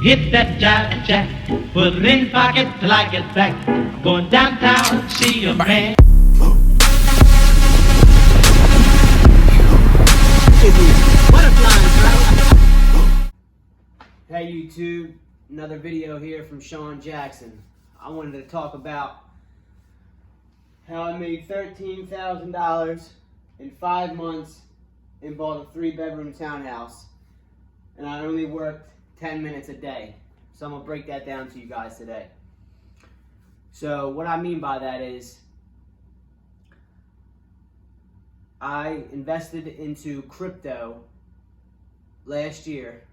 hit that jive jack, put it in pocket till I get back. I'm going downtown to see a man. Hey YouTube, another video here from Sean Jackson. I wanted to talk about how I made $13,000 in 5 months and bought a 3-bedroom townhouse, and I only worked 10 minutes a day. So I'm gonna break that down to you guys today. So what I mean by that is I invested into crypto last year,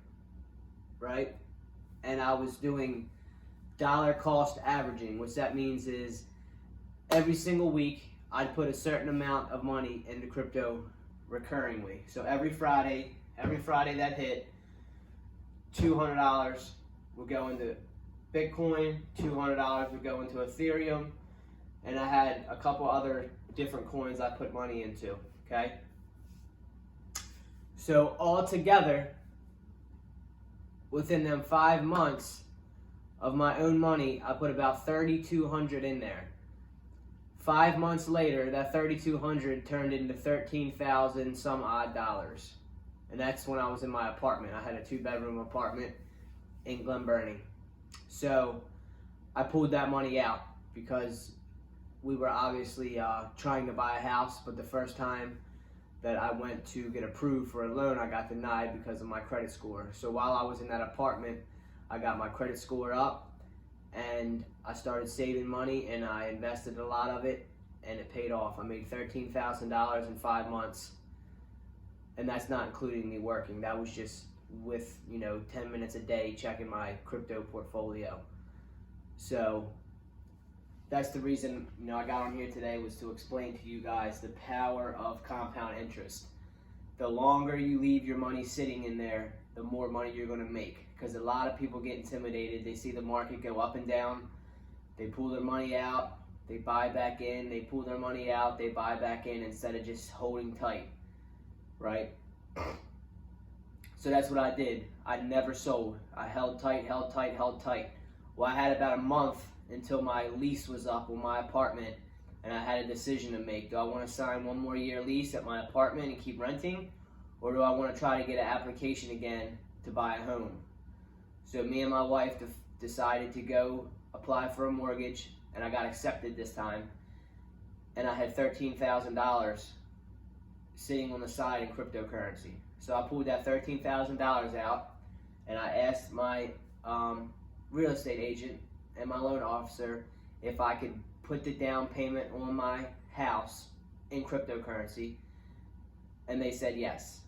right? And I was doing dollar cost averaging. What that means is every single week I'd put a certain amount of money into crypto recurringly. So every Friday that hit, $200 would go into Bitcoin, $200 would go into Ethereum, and I had a couple other different coins I put money into, okay? So all together, within them 5 months of my own money, I put about $3,200 in there. 5 months later, that $3,200 turned into $13,000 some odd dollars. And that's when I was in my apartment. I had a 2-bedroom apartment in Glen Burnie. So I pulled that money out because we were obviously trying to buy a house, but the first time that I went to get approved for a loan, I got denied because of my credit score. So while I was in that apartment, I got my credit score up and I started saving money and I invested a lot of it and it paid off. I made $13,000 in 5 months. And that's not including me working. That was just with, 10 minutes a day checking my crypto portfolio. So that's the reason, I got on here today, was to explain to you guys the power of compound interest. The longer you leave your money sitting in there, the more money you're going to make. Because a lot of people get intimidated. They see the market go up and down. They pull their money out. They buy back in. They pull their money out. They buy back in instead of just holding tight. Right? So that's what I did. I never sold. I held tight, held tight, held tight. Well, I had about a month until my lease was up on my apartment, and I had a decision to make. Do I want to sign 1 more year lease at my apartment and keep renting, or do I want to try to get an application again to buy a home? So me and my wife decided to go apply for a mortgage, and I got accepted this time, and I had $13,000 sitting on the side in cryptocurrency. So I pulled that $13,000 out, and I asked my real estate agent and my loan officer if I could put the down payment on my house in cryptocurrency, and they said yes.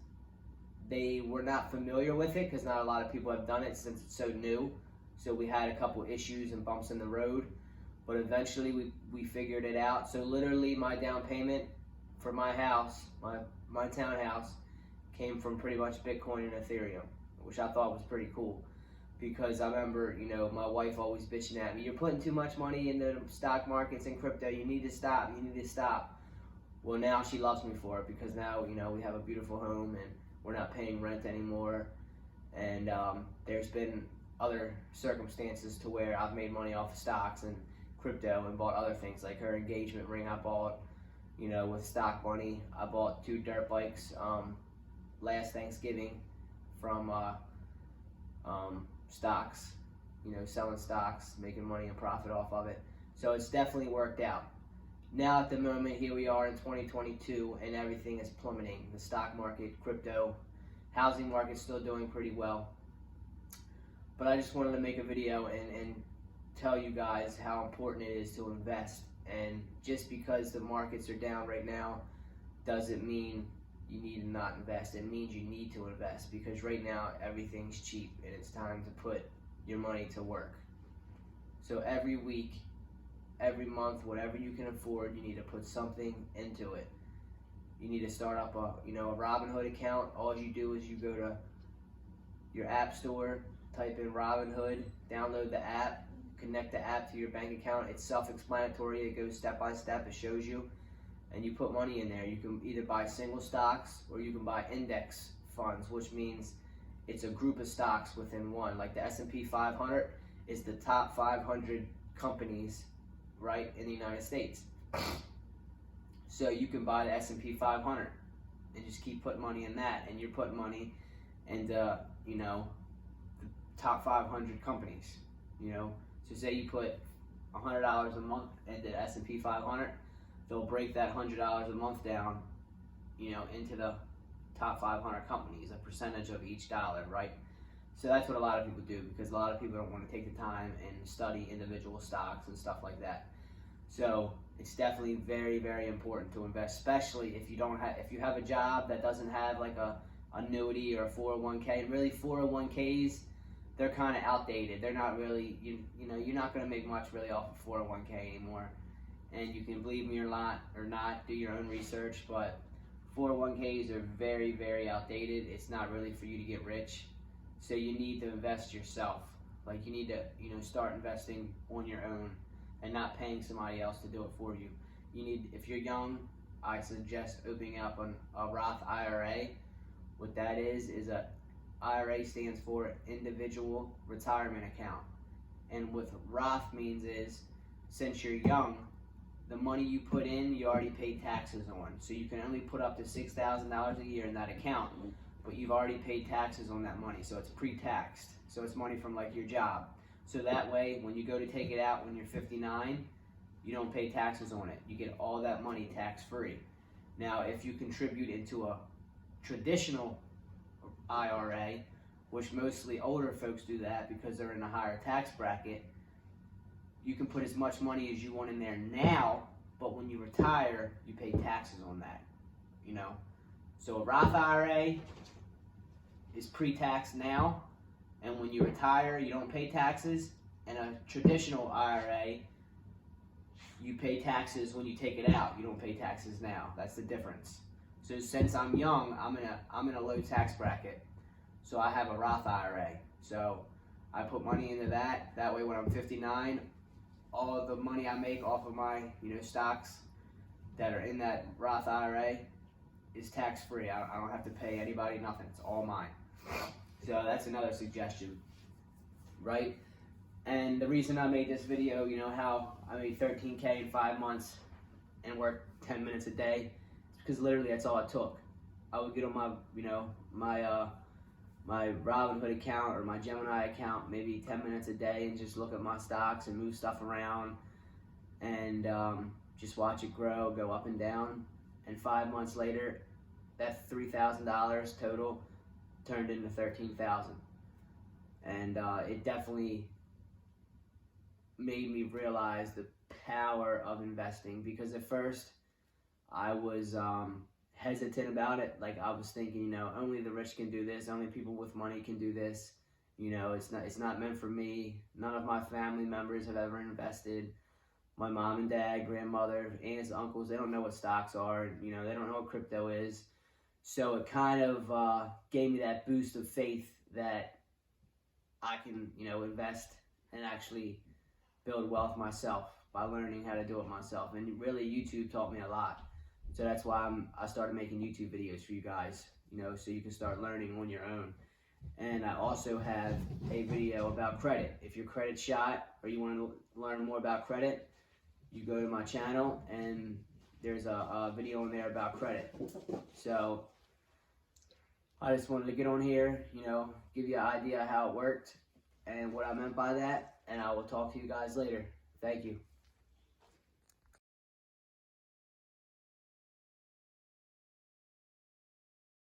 They were not familiar with it because not a lot of people have done it since it's so new. So we had a couple issues and bumps in the road, but eventually we figured it out. So literally my down payment for my house, my townhouse, came from pretty much Bitcoin and Ethereum, which I thought was pretty cool. Because I remember, my wife always bitching at me, you're putting too much money into the stock markets and crypto, you need to stop, you need to stop. Well, now she loves me for it because now, we have a beautiful home and we're not paying rent anymore. And there's been other circumstances to where I've made money off of stocks and crypto and bought other things, like her engagement ring I bought, with stock money. I bought 2 dirt bikes last Thanksgiving from stocks, selling stocks, making money and profit off of it. So it's definitely worked out. Now at the moment, here we are in 2022 and everything is plummeting. The stock market, crypto, housing market's still doing pretty well. But I just wanted to make a video and tell you guys how important it is to invest. And just because the markets are down right now doesn't mean you need to not invest. It means you need to invest because right now everything's cheap and it's time to put your money to work. So every week, every month, whatever you can afford, you need to put something into it. You need to start up a Robinhood account. All you do is you go to your app store, type in Robinhood, download the app, connect the app to your bank account. It's self-explanatory. It goes step by step. It shows you. And you put money in there. You can either buy single stocks or you can buy index funds, which means It's a group of stocks within one. Like the S&P 500 is the top 500 companies, right, in the United States. So you can buy the S&P 500 and just keep putting money in that, and you're putting money into, you know, the top 500 companies, you know. So say you put $100 a month into S&P 500, they'll break that $100 a month down, you know, into the top 500 companies, a percentage of each dollar, right? So that's what a lot of people do, because a lot of people don't want to take the time and study individual stocks and stuff like that. So it's definitely very, very important to invest, especially if you don't have, if you have a job that doesn't have like a annuity or a 401k. And really 401ks, they're kind of outdated. They're not really, you know, you're not going to make much really off of 401k anymore. And you can believe me or not, do your own research, but 401ks are very, very outdated. It's not really for you to get rich. So you need to invest yourself. Like you need to, you know, start investing on your own and not paying somebody else to do it for you. You need, if you're young, I suggest opening up a Roth IRA. What that is a IRA stands for Individual Retirement Account. And what Roth means is, since you're young, the money you put in, you already paid taxes on. So you can only put up to $6,000 a year in that account, but you've already paid taxes on that money. So it's pre-taxed. So it's money from like your job. So that way, when you go to take it out when you're 59, you don't pay taxes on it. You get all that money tax-free. Now, if you contribute into a traditional IRA, which mostly older folks do that because they're in a higher tax bracket, you can put as much money as you want in there now, but when you retire, you pay taxes on that, you know? So a Roth IRA is pre-tax now, and when you retire, you don't pay taxes. And a traditional IRA, you pay taxes when you take it out. You don't pay taxes now. That's the difference. So since I'm young, I'm in a low tax bracket. So I have a Roth IRA. So I put money into that. That way when I'm 59, all of the money I make off of my, you know, stocks that are in that Roth IRA is tax-free. I don't have to pay anybody nothing. It's all mine. So that's another suggestion, right? And the reason I made this video, you know, how I made $13K in 5 months and worked 10 minutes a day, is because literally that's all it took. I would get on my, you know, my Robinhood account or my Gemini account maybe 10 minutes a day and just look at my stocks and move stuff around and just watch it grow, go up and down. And 5 months later, that $3,000 total turned into $13,000. And it definitely made me realize the power of investing, because at first I was hesitant about it. Like I was thinking, you know, only the rich can do this, only people with money can do this. You know, it's not meant for me. None of my family members have ever invested. My mom and dad, grandmother, aunts, uncles, they don't know what stocks are. You know, they don't know what crypto is. So it kind of gave me that boost of faith that I can, you know, invest and actually build wealth myself by learning how to do it myself. And really, YouTube taught me a lot. So that's why I started making YouTube videos for you guys, you know, so you can start learning on your own. And I also have a video about credit. If your credit's shot or you want to learn more about credit, you go to my channel and there's a video in there about credit. So I just wanted to get on here, you know, give you an idea how it worked and what I meant by that. And I will talk to you guys later. Thank you.